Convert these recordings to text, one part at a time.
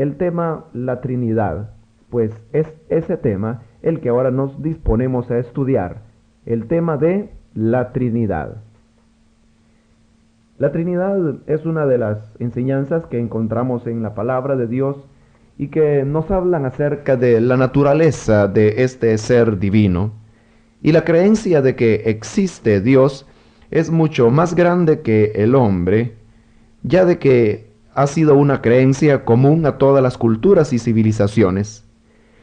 el tema la Trinidad, pues es ese tema el que ahora nos disponemos a estudiar, el tema de la Trinidad. La Trinidad es una de las enseñanzas que encontramos en la palabra de Dios y que nos hablan acerca de la naturaleza de este ser divino. Y la creencia de que existe Dios es mucho más grande que el hombre, ya de que ha sido una creencia común a todas las culturas y civilizaciones.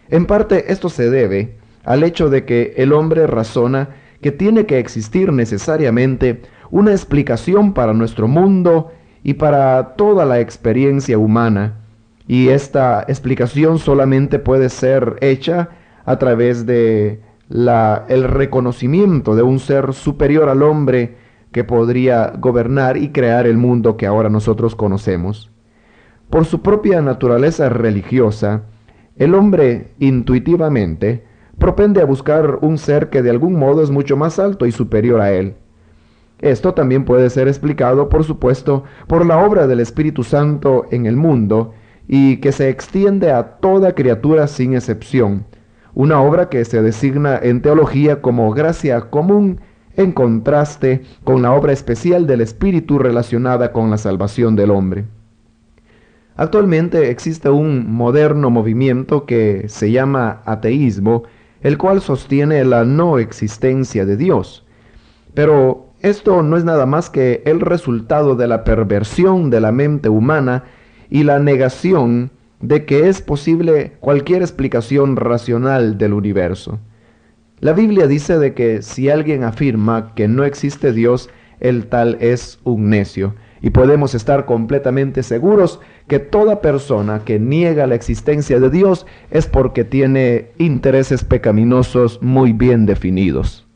En parte esto se debe al hecho de que el hombre razona que tiene que existir necesariamente una explicación para nuestro mundo y para toda la experiencia humana, y esta explicación solamente puede ser hecha a través de el reconocimiento de un ser superior al hombre que podría gobernar y crear el mundo que ahora nosotros conocemos. Por su propia naturaleza religiosa, el hombre intuitivamente propende a buscar un ser que de algún modo es mucho más alto y superior a él. Esto también puede ser explicado, por supuesto, por la obra del Espíritu Santo en el mundo y que se extiende a toda criatura sin excepción, una obra que se designa en teología como gracia común en contraste con la obra especial del Espíritu relacionada con la salvación del hombre. Actualmente existe un moderno movimiento que se llama ateísmo, el cual sostiene la no existencia de Dios. Pero esto no es nada más que el resultado de la perversión de la mente humana y la negación de que es posible cualquier explicación racional del universo. La Biblia dice de que si alguien afirma que no existe Dios, el tal es un necio. Y podemos estar completamente seguros que toda persona que niega la existencia de Dios es porque tiene intereses pecaminosos muy bien definidos.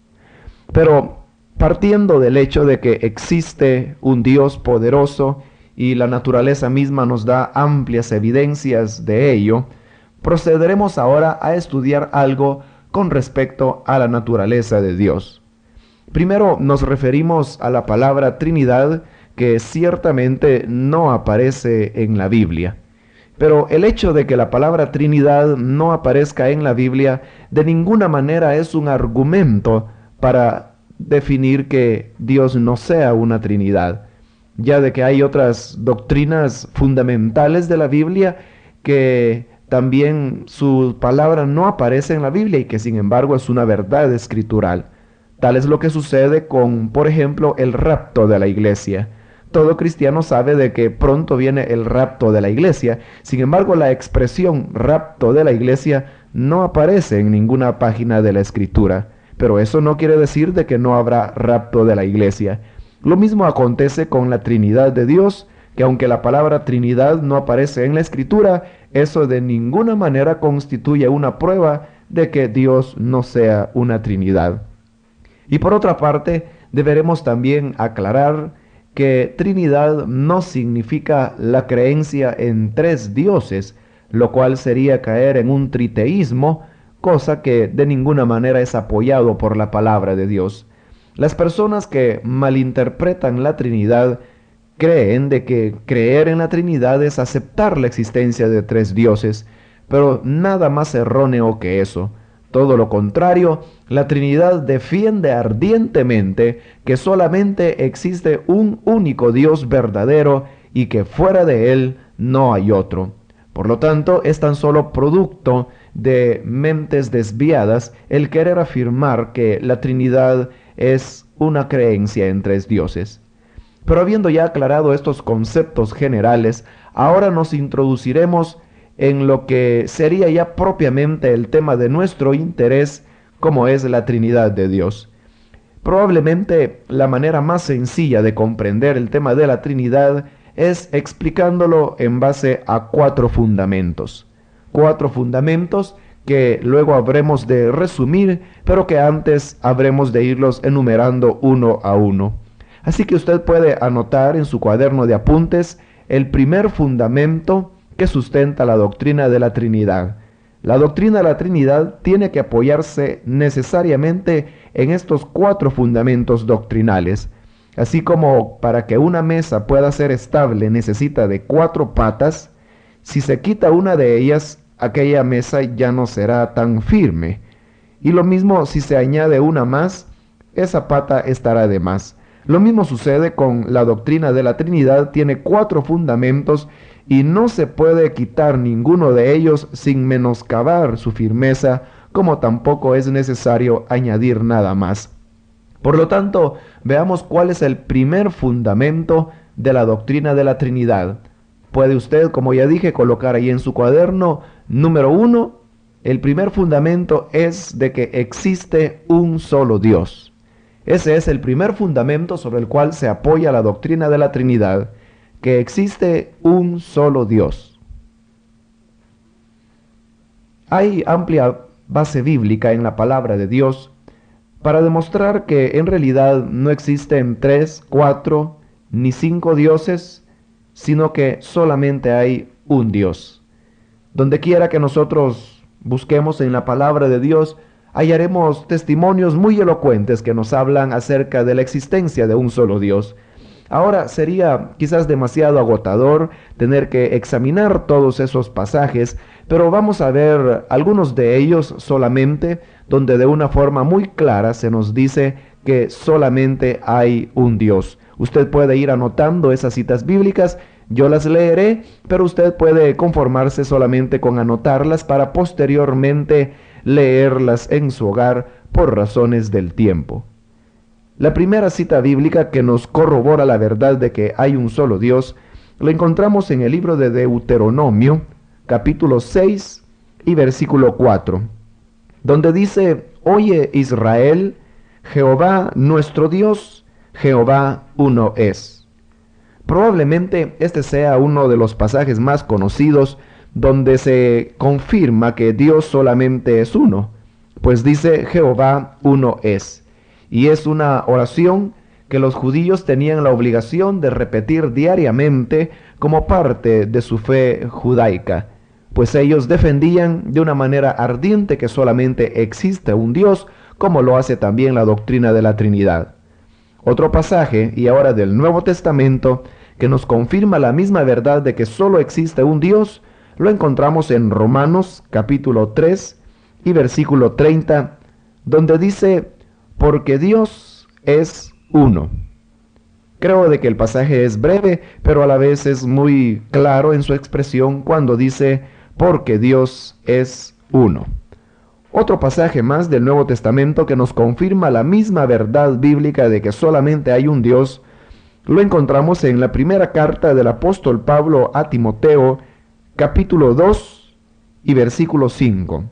Pero partiendo del hecho de que existe un Dios poderoso y la naturaleza misma nos da amplias evidencias de ello, procederemos ahora a estudiar algo con respecto a la naturaleza de Dios. Primero nos referimos a la palabra Trinidad, que ciertamente no aparece en la Biblia. Pero el hecho de que la palabra Trinidad no aparezca en la Biblia de ninguna manera es un argumento para definir que Dios no sea una Trinidad, ya de que hay otras doctrinas fundamentales de la Biblia que también su palabra no aparece en la Biblia y que sin embargo es una verdad escritural. Tal es lo que sucede con, por ejemplo, el rapto de la iglesia. Todo cristiano sabe de que pronto viene el rapto de la iglesia. Sin embargo, la expresión rapto de la iglesia no aparece en ninguna página de la Escritura. Pero eso no quiere decir de que no habrá rapto de la iglesia. Lo mismo acontece con la Trinidad de Dios, que aunque la palabra Trinidad no aparece en la Escritura, eso de ninguna manera constituye una prueba de que Dios no sea una Trinidad. Y por otra parte, deberemos también aclarar que Trinidad no significa la creencia en tres dioses, lo cual sería caer en un triteísmo, cosa que de ninguna manera es apoyado por la palabra de Dios. Las personas que malinterpretan la Trinidad creen de que creer en la Trinidad es aceptar la existencia de tres dioses, pero nada más erróneo que eso. Todo lo contrario, la Trinidad defiende ardientemente que solamente existe un único Dios verdadero y que fuera de él no hay otro. Por lo tanto, es tan solo producto de mentes desviadas el querer afirmar que la Trinidad es una creencia en tres dioses. Pero habiendo ya aclarado estos conceptos generales, ahora nos introduciremos en lo que sería ya propiamente el tema de nuestro interés, como es la Trinidad de Dios. Probablemente la manera más sencilla de comprender el tema de la Trinidad es explicándolo en base a cuatro fundamentos. Cuatro fundamentos que luego habremos de resumir, pero que antes habremos de irlos enumerando uno a uno. Así que usted puede anotar en su cuaderno de apuntes el primer fundamento que sustenta la doctrina de la Trinidad. La doctrina de la Trinidad tiene que apoyarse necesariamente en estos cuatro fundamentos doctrinales. Así como para que una mesa pueda ser estable necesita de cuatro patas, Si se quita una de ellas, aquella mesa ya no será tan firme. Y lo mismo si se añade una más, esa pata estará de más. Lo mismo sucede con la doctrina de la Trinidad, tiene 4 fundamentos y no se puede quitar ninguno de ellos sin menoscabar su firmeza, como tampoco es necesario añadir nada más. Por lo tanto, veamos cuál es el primer fundamento de la doctrina de la Trinidad. Puede usted, como ya dije, colocar ahí en su cuaderno, número 1, el primer fundamento es de que existe un solo Dios. Ese es el primer fundamento sobre el cual se apoya la doctrina de la Trinidad, que existe un solo Dios. Hay amplia base bíblica en la palabra de Dios para demostrar que en realidad no existen 3, 4 ni 5 dioses, sino que solamente hay un Dios. Donde quiera que nosotros busquemos en la palabra de Dios, hallaremos testimonios muy elocuentes que nos hablan acerca de la existencia de un solo Dios. Ahora sería quizás demasiado agotador tener que examinar todos esos pasajes, pero vamos a ver algunos de ellos solamente, donde de una forma muy clara se nos dice que solamente hay un Dios. Usted puede ir anotando esas citas bíblicas, yo las leeré, pero usted puede conformarse solamente con anotarlas para posteriormente leerlas en su hogar por razones del tiempo. La primera cita bíblica que nos corrobora la verdad de que hay un solo Dios, la encontramos en el libro de Deuteronomio, capítulo 6 y versículo 4, donde dice: Oye Israel, Jehová nuestro Dios, Jehová uno es. Probablemente este sea uno de los pasajes más conocidos donde se confirma que Dios solamente es uno, pues dice Jehová uno es. Y es una oración que los judíos tenían la obligación de repetir diariamente como parte de su fe judaica, pues ellos defendían de una manera ardiente que solamente existe un Dios, como lo hace también la doctrina de la Trinidad. Otro pasaje, y ahora del Nuevo Testamento, que nos confirma la misma verdad de que solo existe un Dios, lo encontramos en Romanos capítulo 3 y versículo 30, donde dice: porque Dios es uno. Creo de que el pasaje es breve, pero a la vez es muy claro en su expresión cuando dice: porque Dios es uno. Otro pasaje más del Nuevo Testamento que nos confirma la misma verdad bíblica de que solamente hay un Dios, lo encontramos en la primera carta del apóstol Pablo a Timoteo, capítulo 2 y versículo 5,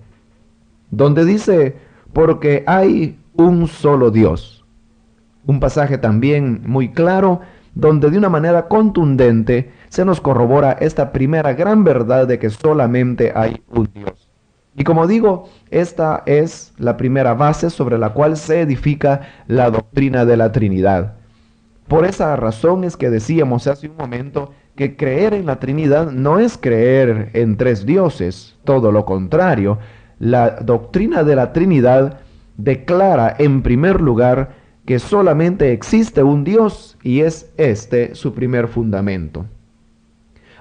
donde dice: porque hay un solo Dios. Un pasaje también muy claro, donde de una manera contundente se nos corrobora esta primera gran verdad de que solamente hay un Dios. Y como digo, esta es la primera base sobre la cual se edifica la doctrina de la Trinidad. Por esa razón es que decíamos hace un momento que creer en la Trinidad no es creer en 3 dioses, todo lo contrario. La doctrina de la Trinidad declara en primer lugar que solamente existe un Dios y es este su primer fundamento.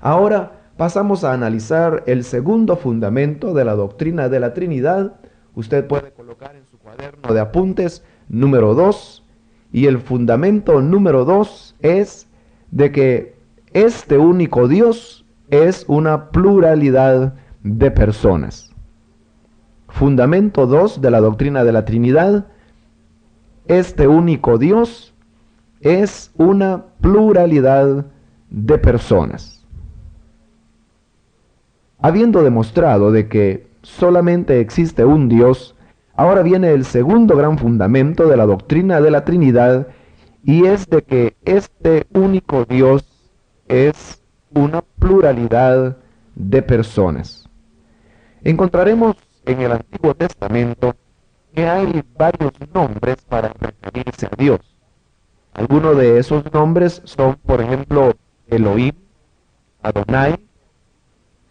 Ahora pasamos a analizar el segundo fundamento de la doctrina de la Trinidad. Usted puede colocar en su cuaderno de apuntes número 2, y el fundamento número 2 es de que este único Dios es una pluralidad de personas. Fundamento 2 de la doctrina de la Trinidad: este único Dios es una pluralidad de personas. Habiendo demostrado de que solamente existe un Dios, ahora viene el segundo gran fundamento de la doctrina de la Trinidad, y es de que este único Dios es una pluralidad de personas. Encontraremos en el Antiguo Testamento que hay varios nombres para referirse a Dios. Algunos de esos nombres son, por ejemplo, Elohim, Adonai,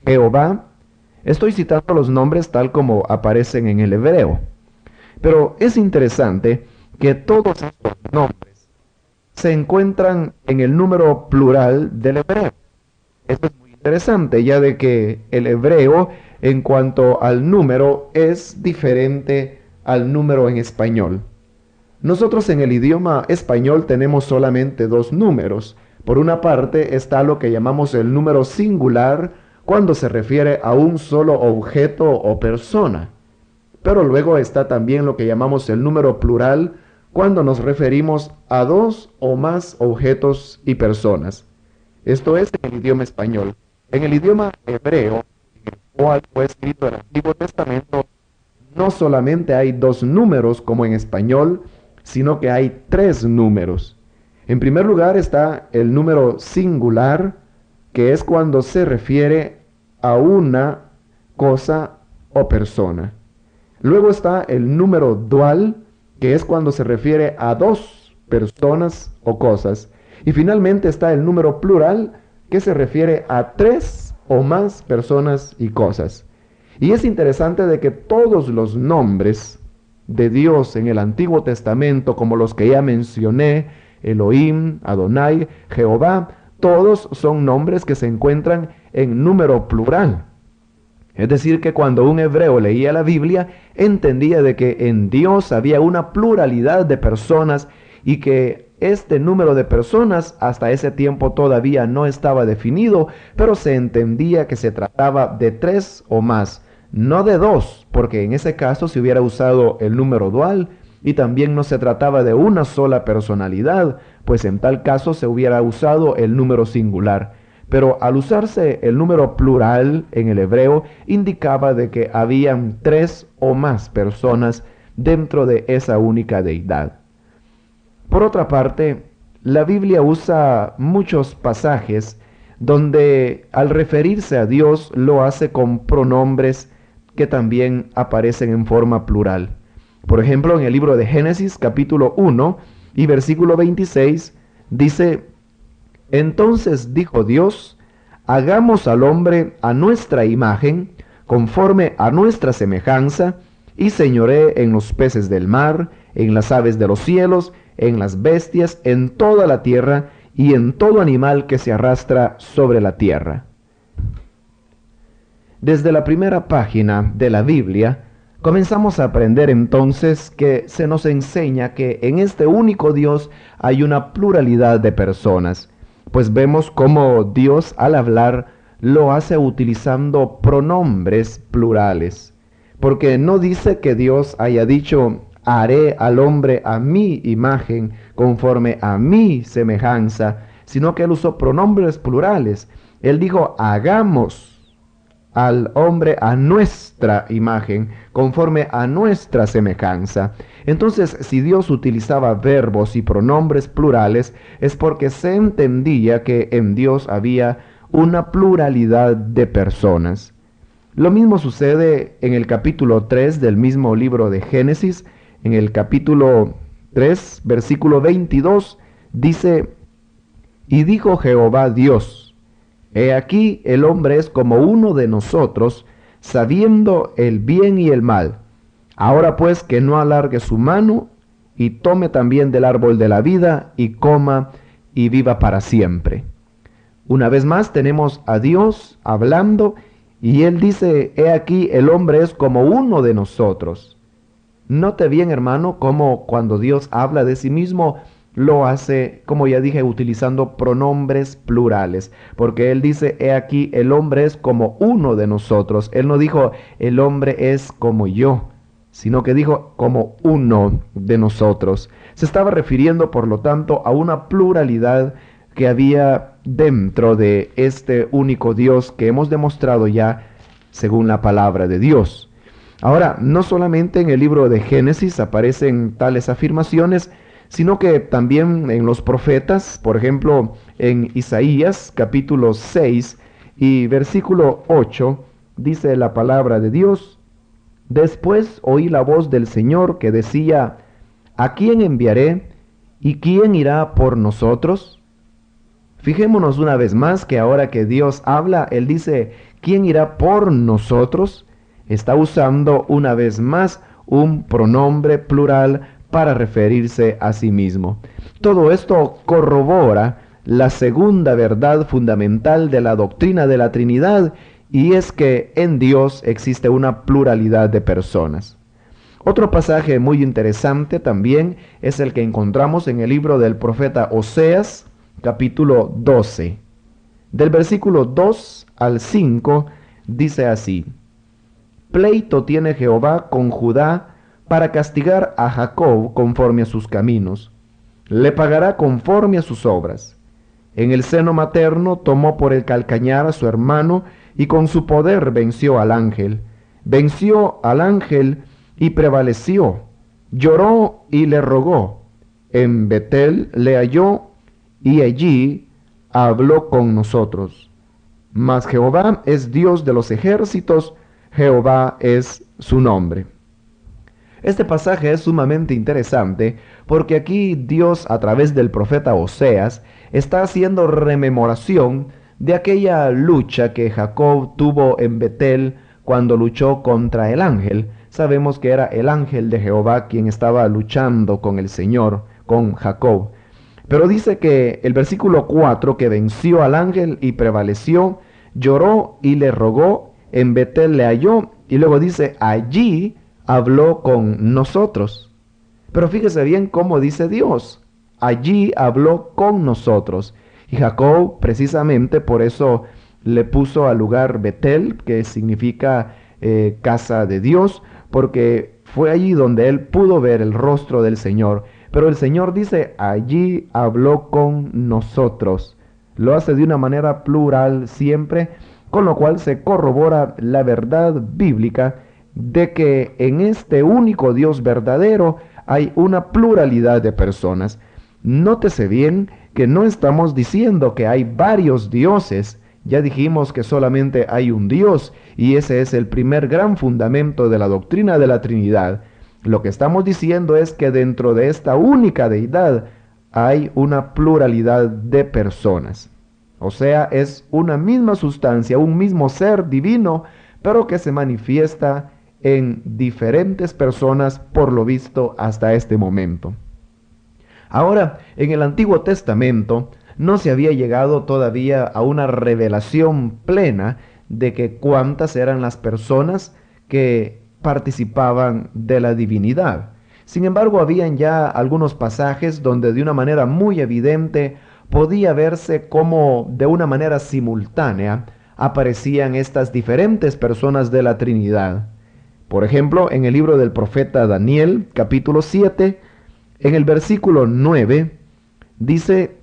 Jehová. Estoy citando los nombres tal como aparecen en el hebreo. Pero es interesante que todos estos nombres se encuentran en el número plural del hebreo. Esto es muy Interesante, ya de que el hebreo en cuanto al número es diferente al número en español. Nosotros en el idioma español tenemos solamente dos números. Por una parte está lo que llamamos el número singular cuando se refiere a un solo objeto o persona. Pero luego está también lo que llamamos el número plural cuando nos referimos a dos o más objetos y personas. Esto es en el idioma español. En el idioma hebreo, en el cual fue escrito el Antiguo Testamento, no solamente hay dos números como en español, sino que hay tres números. En primer lugar está el número singular, que es cuando se refiere a una cosa o persona. Luego está el número dual, que es cuando se refiere a dos personas o cosas. Y finalmente está el número plural, que se refiere a tres o más personas y cosas. Y es interesante de que todos los nombres de Dios en el Antiguo Testamento, como los que ya mencioné, Elohim, Adonai, Jehová, todos son nombres que se encuentran en número plural. Es decir, que cuando un hebreo leía la Biblia, entendía de que en Dios había una pluralidad de personas y que este número de personas hasta ese tiempo todavía no estaba definido, pero se entendía que se trataba de tres o más, no de dos, porque en ese caso se hubiera usado el número dual, y también no se trataba de una sola personalidad, pues en tal caso se hubiera usado el número singular. Pero al usarse el número plural en el hebreo, indicaba de que habían tres o más personas dentro de esa única deidad. Por otra parte, la Biblia usa muchos pasajes donde al referirse a Dios lo hace con pronombres que también aparecen en forma plural. Por ejemplo, en el libro de Génesis capítulo 1 y versículo 26 dice: Entonces dijo Dios, hagamos al hombre a nuestra imagen, conforme a nuestra semejanza, y señoree en los peces del mar, en las aves de los cielos, en las bestias, en toda la tierra, y en todo animal que se arrastra sobre la tierra. Desde la primera página de la Biblia, comenzamos a aprender entonces que se nos enseña que en este único Dios hay una pluralidad de personas, pues vemos cómo Dios al hablar lo hace utilizando pronombres plurales, porque no dice que Dios haya dicho: haré al hombre a mi imagen, conforme a mi semejanza, sino que él usó pronombres plurales. Él dijo: hagamos al hombre a nuestra imagen, conforme a nuestra semejanza. Entonces, si Dios utilizaba verbos y pronombres plurales, es porque se entendía que en Dios había una pluralidad de personas. Lo mismo sucede en el capítulo 3 del mismo libro de Génesis. En el capítulo 3, versículo 22, dice: Y dijo Jehová Dios: He aquí el hombre es como uno de nosotros, sabiendo el bien y el mal. Ahora pues que no alargue su mano, y tome también del árbol de la vida, y coma, y viva para siempre. Una vez más tenemos a Dios hablando, y él dice: he aquí el hombre es como uno de nosotros. Note bien, hermano, cómo cuando Dios habla de sí mismo, lo hace, como ya dije, utilizando pronombres plurales, porque él dice: he aquí el hombre es como uno de nosotros. Él no dijo: el hombre es como yo, sino que dijo: como uno de nosotros. Se estaba refiriendo, por lo tanto, a una pluralidad que había dentro de este único Dios que hemos demostrado ya según la palabra de Dios. Ahora, no solamente en el libro de Génesis aparecen tales afirmaciones, sino que también en los profetas, por ejemplo, en Isaías capítulo 6 y versículo 8, dice la palabra de Dios: Después oí la voz del Señor que decía: ¿A quién enviaré? ¿Y quién irá por nosotros? Fijémonos una vez más que ahora que Dios habla, Él dice: ¿quién irá por nosotros? Está usando una vez más un pronombre plural para referirse a sí mismo. Todo esto corrobora la segunda verdad fundamental de la doctrina de la Trinidad, y es que en Dios existe una pluralidad de personas. Otro pasaje muy interesante también es el que encontramos en el libro del profeta Oseas, capítulo 12. Del versículo 2 al 5 dice así: Pleito tiene Jehová con Judá para castigar a Jacob conforme a sus caminos. Le pagará conforme a sus obras. En el seno materno tomó por el calcañar a su hermano y con su poder venció al ángel. Venció al ángel y prevaleció. Lloró y le rogó. En Betel le halló y allí habló con nosotros. Mas Jehová es Dios de los ejércitos, Jehová es su nombre. Este pasaje es sumamente interesante porque aquí Dios, a través del profeta Oseas, está haciendo rememoración de aquella lucha que Jacob tuvo en Betel cuando luchó contra el ángel. Sabemos que era el ángel de Jehová quien estaba luchando con el Señor, con Jacob. Pero dice que el versículo 4, que venció al ángel y prevaleció, lloró y le rogó, en Betel le halló, y luego dice, allí habló con nosotros. Pero fíjese bien cómo dice Dios, allí habló con nosotros. Y Jacob precisamente por eso le puso al lugar Betel, que significa casa de Dios, porque fue allí donde él pudo ver el rostro del Señor. Pero el Señor dice, allí habló con nosotros. Lo hace de una manera plural siempre, con lo cual se corrobora la verdad bíblica de que en este único Dios verdadero hay una pluralidad de personas. Nótese bien que no estamos diciendo que hay varios dioses. Ya dijimos que solamente hay un Dios, y ese es el primer gran fundamento de la doctrina de la Trinidad. Lo que estamos diciendo es que dentro de esta única deidad hay una pluralidad de personas. O sea, es una misma sustancia, un mismo ser divino, pero que se manifiesta en diferentes personas, por lo visto hasta este momento. Ahora, en el Antiguo Testamento no se había llegado todavía a una revelación plena de que cuántas eran las personas que participaban de la divinidad. Sin embargo, habían ya algunos pasajes donde de una manera muy evidente podía verse cómo de una manera simultánea aparecían estas diferentes personas de la Trinidad. Por ejemplo, en el libro del profeta Daniel, capítulo 7, en el versículo 9, dice,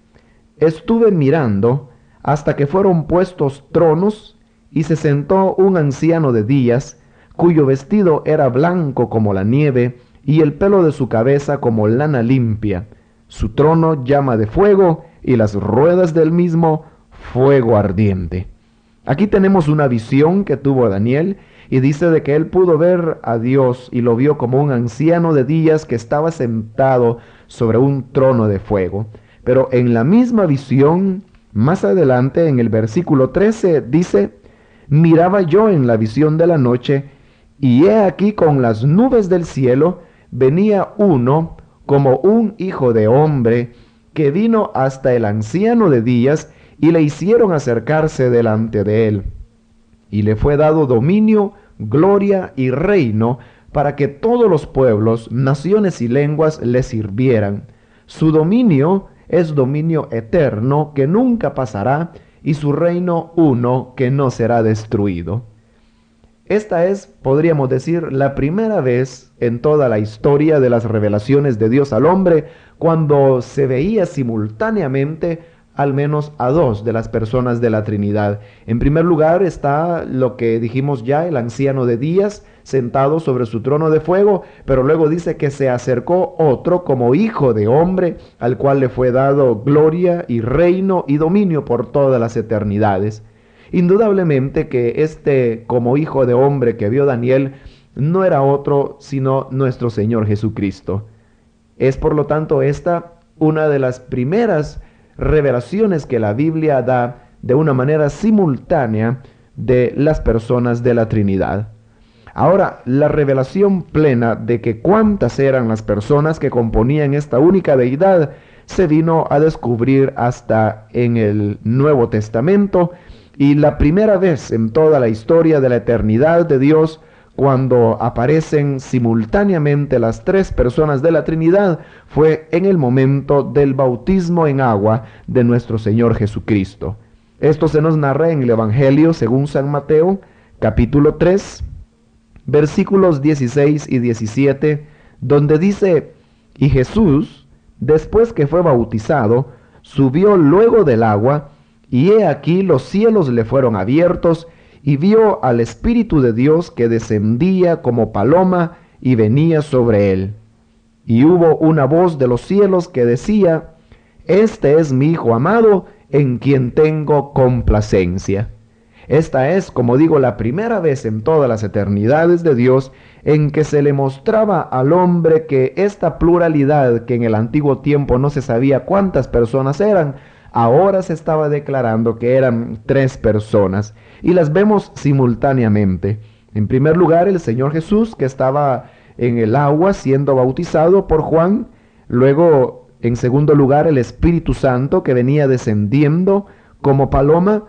estuve mirando hasta que fueron puestos tronos y se sentó un anciano de días, cuyo vestido era blanco como la nieve y el pelo de su cabeza como lana limpia. Su trono llama de fuego y las ruedas del mismo fuego ardiente. Aquí tenemos una visión que tuvo Daniel y dice de que él pudo ver a Dios y lo vio como un anciano de días que estaba sentado sobre un trono de fuego. Pero en la misma visión, más adelante en el versículo 13 dice, miraba yo en la visión de la noche y he aquí con las nubes del cielo venía uno como un hijo de hombre que vino hasta el anciano de días y le hicieron acercarse delante de él. Y le fue dado dominio, gloria y reino para que todos los pueblos, naciones y lenguas le sirvieran. Su dominio es dominio eterno que nunca pasará y su reino uno que no será destruido. Esta es, podríamos decir, la primera vez en toda la historia de las revelaciones de Dios al hombre cuando se veía simultáneamente al menos a dos de las personas de la Trinidad. En primer lugar está lo que dijimos ya, el anciano de días sentado sobre su trono de fuego, pero luego dice que se acercó otro como hijo de hombre, al cual le fue dado gloria y reino y dominio por todas las eternidades. Indudablemente que este como hijo de hombre que vio Daniel no era otro sino nuestro Señor Jesucristo. Es por lo tanto esta una de las primeras revelaciones que la Biblia da de una manera simultánea de las personas de la Trinidad. Ahora, la revelación plena de que cuántas eran las personas que componían esta única deidad se vino a descubrir hasta en el Nuevo Testamento, y la primera vez en toda la historia de la eternidad de Dios, cuando aparecen simultáneamente las tres personas de la Trinidad, fue en el momento del bautismo en agua de nuestro Señor Jesucristo. Esto se nos narra en el Evangelio según San Mateo, capítulo 3, versículos 16 y 17, donde dice: y Jesús, después que fue bautizado, subió luego del agua, y he aquí los cielos le fueron abiertos, y vio al Espíritu de Dios que descendía como paloma y venía sobre él. Y hubo una voz de los cielos que decía: este es mi Hijo amado, en quien tengo complacencia. Esta es, como digo, la primera vez en todas las eternidades de Dios en que se le mostraba al hombre que esta pluralidad, que en el antiguo tiempo no se sabía cuántas personas eran, ahora se estaba declarando que eran tres personas, y las vemos simultáneamente. En primer lugar, el Señor Jesús, que estaba en el agua siendo bautizado por Juan. Luego, en segundo lugar, el Espíritu Santo, que venía descendiendo como paloma.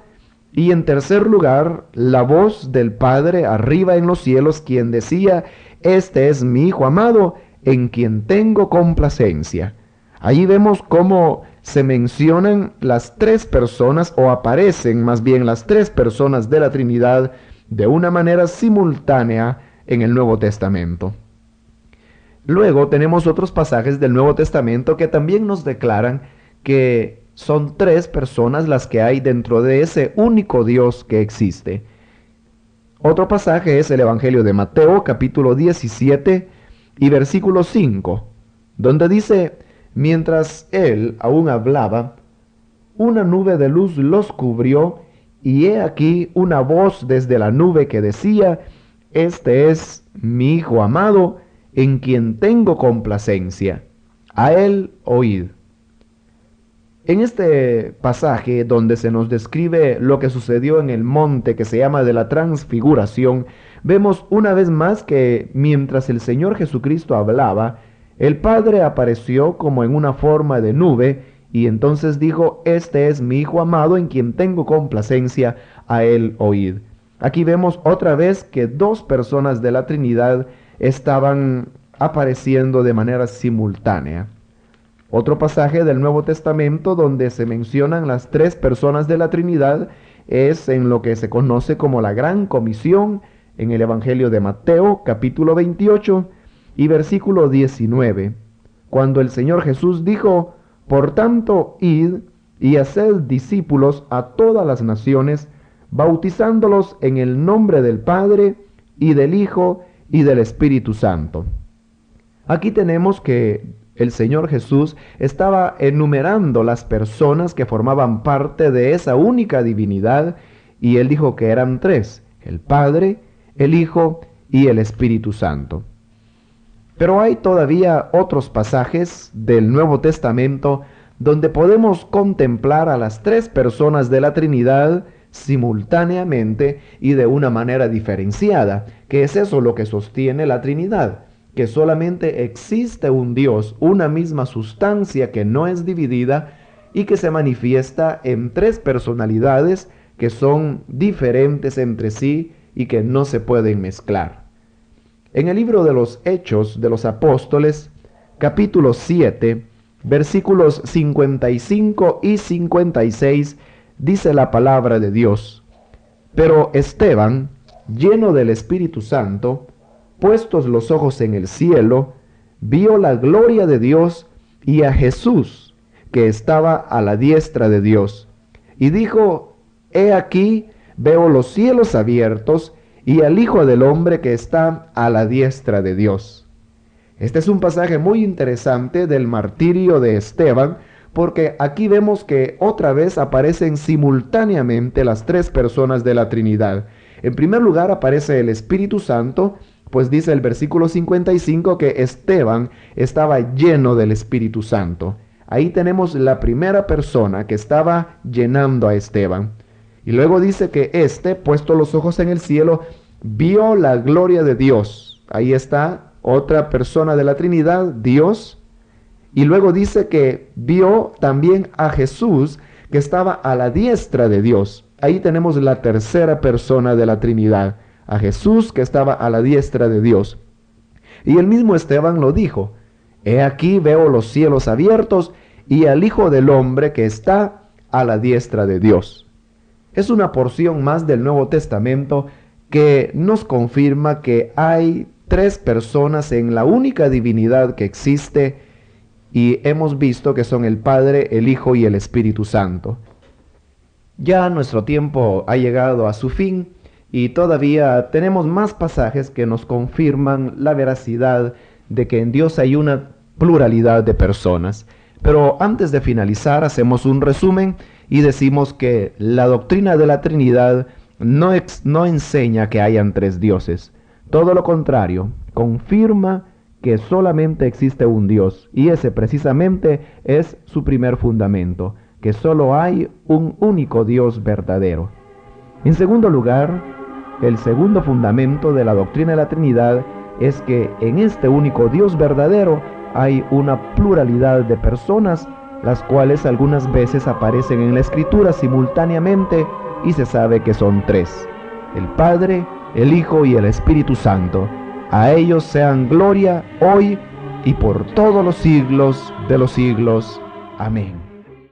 Y en tercer lugar, la voz del Padre arriba en los cielos, quien decía: este es mi Hijo amado, en quien tengo complacencia. Allí vemos cómo se mencionan las tres personas, o aparecen más bien las tres personas de la Trinidad de una manera simultánea en el Nuevo Testamento. Luego tenemos otros pasajes del Nuevo Testamento que también nos declaran que son tres personas las que hay dentro de ese único Dios que existe. Otro pasaje es el Evangelio de Mateo, capítulo 17 y versículo 5, donde dice: mientras él aún hablaba, una nube de luz los cubrió, y he aquí una voz desde la nube que decía: este es mi Hijo amado, en quien tengo complacencia. A él oíd. En este pasaje donde se nos describe lo que sucedió en el monte que se llama de la Transfiguración, vemos una vez más que mientras el Señor Jesucristo hablaba, el Padre apareció como en una forma de nube, y entonces dijo: este es mi Hijo amado, en quien tengo complacencia, a él oíd. Aquí vemos otra vez que dos personas de la Trinidad estaban apareciendo de manera simultánea. Otro pasaje del Nuevo Testamento donde se mencionan las tres personas de la Trinidad es en lo que se conoce como la Gran Comisión, en el Evangelio de Mateo, capítulo 28 y versículo 19, cuando el Señor Jesús dijo: por tanto, id y haced discípulos a todas las naciones, bautizándolos en el nombre del Padre y del Hijo y del Espíritu Santo. Aquí tenemos que el Señor Jesús estaba enumerando las personas que formaban parte de esa única divinidad, y él dijo que eran tres: el Padre, el Hijo y el Espíritu Santo. Pero hay todavía otros pasajes del Nuevo Testamento donde podemos contemplar a las tres personas de la Trinidad simultáneamente y de una manera diferenciada, que es eso lo que sostiene la Trinidad, que solamente existe un Dios, una misma sustancia que no es dividida y que se manifiesta en tres personalidades que son diferentes entre sí y que no se pueden mezclar. En el libro de los Hechos de los Apóstoles, capítulo 7, versículos 55 y 56, dice la palabra de Dios: pero Esteban, lleno del Espíritu Santo, puestos los ojos en el cielo, vio la gloria de Dios y a Jesús, que estaba a la diestra de Dios. Y dijo: he aquí, veo los cielos abiertos y al Hijo del Hombre que está a la diestra de Dios. Este es un pasaje muy interesante del martirio de Esteban, porque aquí vemos que otra vez aparecen simultáneamente las tres personas de la Trinidad. En primer lugar aparece el Espíritu Santo, pues dice el versículo 55 que Esteban estaba lleno del Espíritu Santo. Ahí tenemos la primera persona que estaba llenando a Esteban. Y luego dice que puesto los ojos en el cielo, vio la gloria de Dios. Ahí está otra persona de la Trinidad, Dios. Y luego dice que vio también a Jesús que estaba a la diestra de Dios. Ahí tenemos la tercera persona de la Trinidad, a Jesús que estaba a la diestra de Dios. Y el mismo Esteban lo dijo: he aquí veo los cielos abiertos y al Hijo del Hombre que está a la diestra de Dios. Es una porción más del Nuevo Testamento que nos confirma que hay tres personas en la única divinidad que existe, y hemos visto que son el Padre, el Hijo y el Espíritu Santo. Ya nuestro tiempo ha llegado a su fin y todavía tenemos más pasajes que nos confirman la veracidad de que en Dios hay una pluralidad de personas. Pero antes de finalizar, hacemos un resumen y decimos que la doctrina de la Trinidad no enseña que hayan tres dioses. Todo lo contrario, confirma que solamente existe un Dios, y ese precisamente es su primer fundamento, que solo hay un único Dios verdadero. En segundo lugar, el segundo fundamento de la doctrina de la Trinidad es que en este único Dios verdadero hay una pluralidad de personas, las cuales algunas veces aparecen en la Escritura simultáneamente y se sabe que son tres: el Padre, el Hijo y el Espíritu Santo. A ellos sean gloria hoy y por todos los siglos de los siglos. Amén.